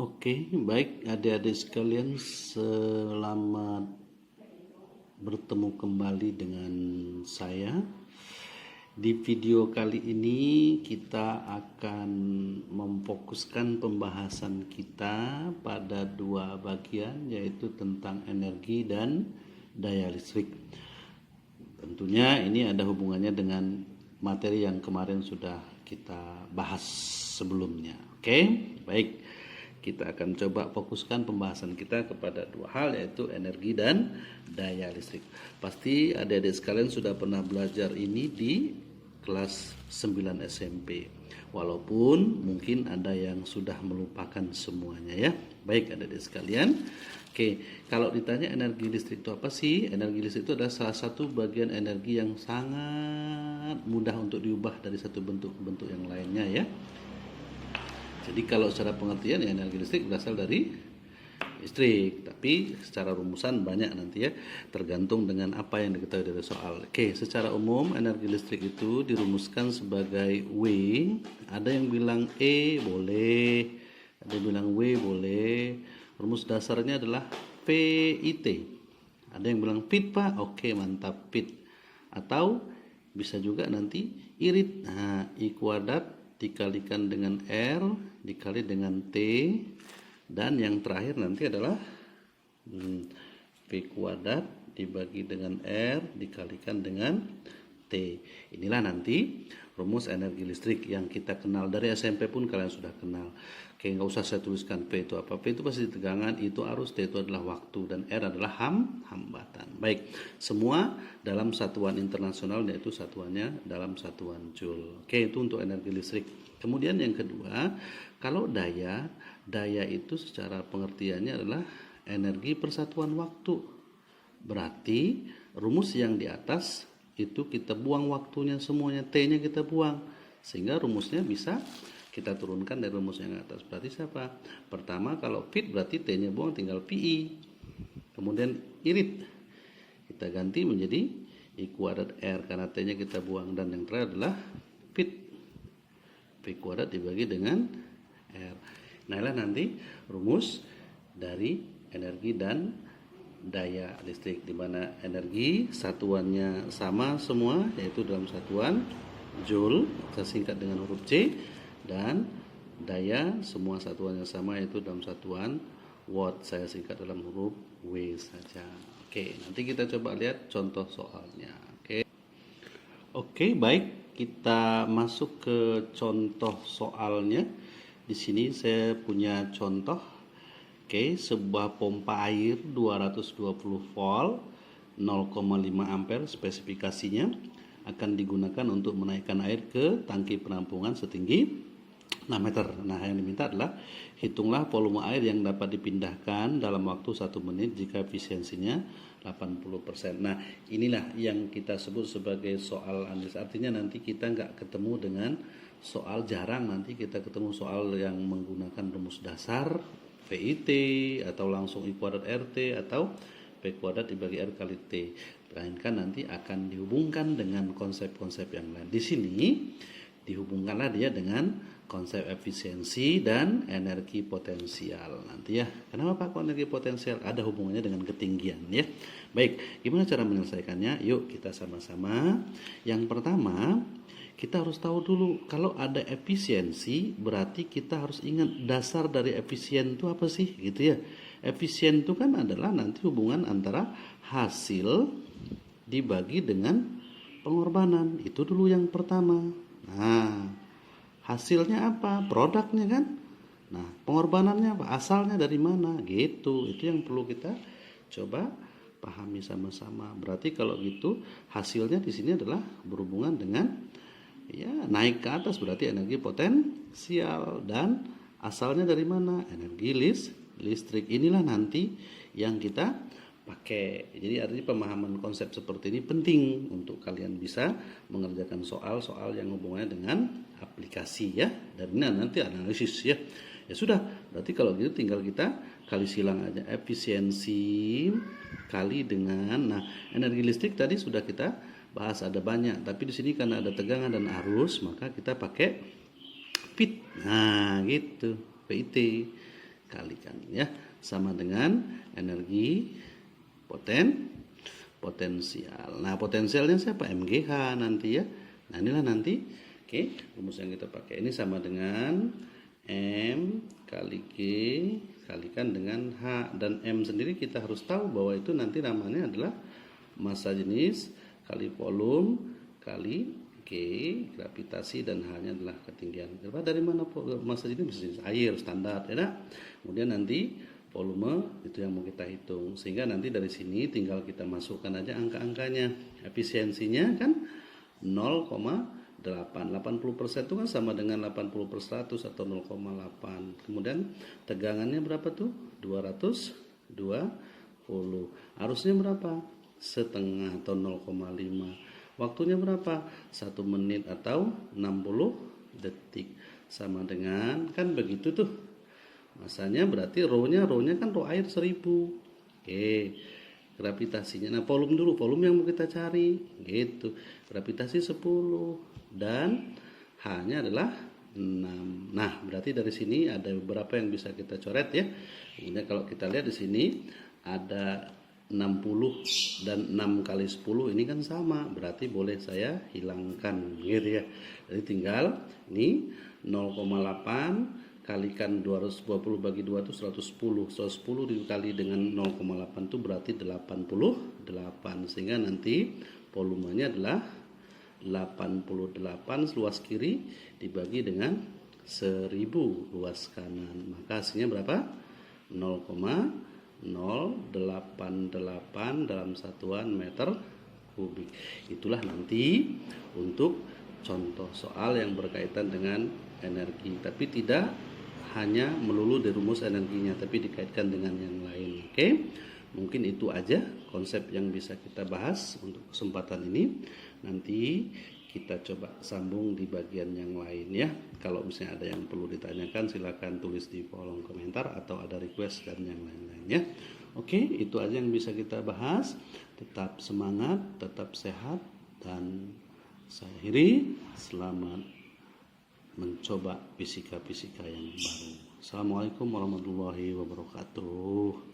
Oke, baik adik-adik sekalian, selamat bertemu kembali dengan saya. Di video kali ini kita akan memfokuskan pembahasan kita pada dua bagian, yaitu tentang energi dan daya listrik. Tentunya ini ada hubungannya dengan materi yang kemarin sudah kita bahas sebelumnya. Oke, baik. Kita akan coba fokuskan pembahasan kita kepada dua hal, yaitu energi dan daya listrik. Pasti adik-adik sekalian sudah pernah belajar ini di kelas 9 SMP. Walaupun mungkin ada yang sudah melupakan semuanya ya. Baik adik-adik sekalian. Oke, kalau ditanya energi listrik itu apa sih? Energi listrik itu adalah salah satu bagian energi yang sangat mudah untuk diubah dari satu bentuk ke bentuk yang lainnya ya. Jadi kalau secara pengertian ya energi listrik berasal dari listrik, tapi secara rumusan banyak nanti ya, tergantung dengan apa yang diketahui dari soal. Oke, secara umum energi listrik itu dirumuskan sebagai W, ada yang bilang E boleh, ada yang bilang W boleh. Rumus dasarnya adalah PIT. Ada yang bilang fit Pak, oke mantap fit. Atau bisa juga nanti irit. Nah, I kuadrat dikalikan dengan R dikali dengan T, dan yang terakhir nanti adalah V kuadrat dibagi dengan R dikalikan dengan T. Inilah nanti rumus energi listrik yang kita kenal dari SMP pun kalian sudah kenal. Oke, nggak usah saya tuliskan P itu apa. P itu pasti tegangan, itu arus, T itu adalah waktu, dan R adalah hambatan. Baik, semua dalam satuan internasional, yaitu satuannya dalam satuan Joule. Oke, itu untuk energi listrik. Kemudian yang kedua, kalau daya itu secara pengertiannya adalah energi persatuan waktu. Berarti rumus yang di atas itu kita buang waktunya semuanya, T-nya kita buang. Sehingga rumusnya bisa kita turunkan dari rumus yang atas. Berarti siapa? Pertama kalau fit berarti T-nya buang, tinggal PI. Kemudian irit kita ganti menjadi I kuadrat R karena T-nya kita buang. Dan yang terakhir adalah fit, V kuadrat dibagi dengan R. Nah inilah nanti rumus dari energi dan daya listrik, di mana energi satuannya sama semua, yaitu dalam satuan Joule, saya singkat dengan huruf C, dan daya semua satuannya sama, yaitu dalam satuan Watt, saya singkat dalam huruf W saja. Oke, nanti kita coba lihat contoh soalnya. Oke, baik, kita masuk ke contoh soalnya. Di sini saya punya contoh. Oke, sebuah pompa air 220 volt 0,5 ampere spesifikasinya akan digunakan untuk menaikkan air ke tangki penampungan setinggi 6 meter. Nah, yang diminta adalah hitunglah volume air yang dapat dipindahkan dalam waktu 1 menit jika efisiensinya 80%. Nah, inilah yang kita sebut sebagai soal analisis. Artinya nanti kita nggak ketemu dengan soal, jarang nanti kita ketemu soal yang menggunakan rumus dasar VIT atau langsung I kuadrat RT atau P kuadrat dibagi R kali T. Melainkan nanti akan dihubungkan dengan konsep-konsep yang lain. Di sini dihubungkanlah dia dengan konsep efisiensi dan energi potensial nanti ya. Kenapa Pak energi potensial? Ada hubungannya dengan ketinggian ya. Baik, gimana cara menyelesaikannya? Yuk kita sama-sama. Yang pertama, kita harus tahu dulu kalau ada efisiensi, berarti kita harus ingat dasar dari efisien itu apa sih gitu ya. Efisien itu kan adalah nanti hubungan antara hasil dibagi dengan pengorbanan. Itu dulu yang pertama. Nah, hasilnya apa? Produknya kan. Nah, pengorbanannya apa? Asalnya dari mana? Gitu. Itu yang perlu kita coba pahami sama-sama. Berarti kalau gitu hasilnya di sini adalah berhubungan dengan ya naik ke atas, berarti energi potensial, dan asalnya dari mana? Energi listrik. Inilah nanti yang kita pakai. Jadi artinya pemahaman konsep seperti ini penting untuk kalian bisa mengerjakan soal-soal yang hubungannya dengan aplikasi ya. Dan ini nanti analisis ya. Ya sudah, berarti kalau gitu tinggal kita kali silang aja efisiensi kali dengan, nah energi listrik tadi sudah kita bahas ada banyak, tapi di sini karena ada tegangan dan arus maka kita pakai fit. Nah gitu, PIT. kalikan ya, sama dengan energi potensial. Nah, potensialnya siapa? MGH nanti ya. Nah, inilah nanti rumus yang kita pakai ini sama dengan M kali G kalikan dengan H, dan M sendiri kita harus tahu bahwa itu nanti namanya adalah massa jenis kali volume kali G gravitasi, dan H-nya adalah ketinggian. Dari mana massa jenis air standar ya. Kemudian nanti volume itu yang mau kita hitung, sehingga nanti dari sini tinggal kita masukkan aja angka-angkanya. Efisiensinya kan 0,8. 80% itu kan sama dengan 80/100 atau 0,8. Kemudian tegangannya berapa tuh? 220. Arusnya berapa? Setengah atau 0,5. Waktunya berapa? 1 menit atau 60 detik. Sama dengan, kan begitu tuh. Masanya berarti rho-nya kan rho air 1000. Gravitasinya. Nah, volume dulu, volume yang mau kita cari gitu. Gravitasi 10 dan H-nya adalah 6. Nah, berarti dari sini ada beberapa yang bisa kita coret ya. Kemudian kalau kita lihat di sini ada 60 dan 6 kali 10 ini kan sama, berarti boleh saya hilangkan gitu ya. Jadi tinggal ini 0,8 kalikan 220 bagi 2 itu 110. 110 dikali dengan 0,8 itu berarti 88, sehingga nanti volumenya adalah 88 luas kiri dibagi dengan 1000 luas kanan. Maka hasilnya berapa? 0,088 dalam satuan meter kubik. Itulah nanti untuk contoh soal yang berkaitan dengan energi, tapi tidak hanya melulu di rumus energinya, tapi dikaitkan dengan yang lain. Mungkin itu aja konsep yang bisa kita bahas untuk kesempatan ini. Nanti kita coba sambung di bagian yang lain ya. Kalau misalnya ada yang perlu ditanyakan, silakan tulis di kolom komentar atau ada request dan yang lain-lainnya. Itu aja yang bisa kita bahas. Tetap semangat, tetap sehat, dan saya akhiri, selamat mencoba fisika-fisika yang baru. Assalamualaikum warahmatullahi wabarakatuh.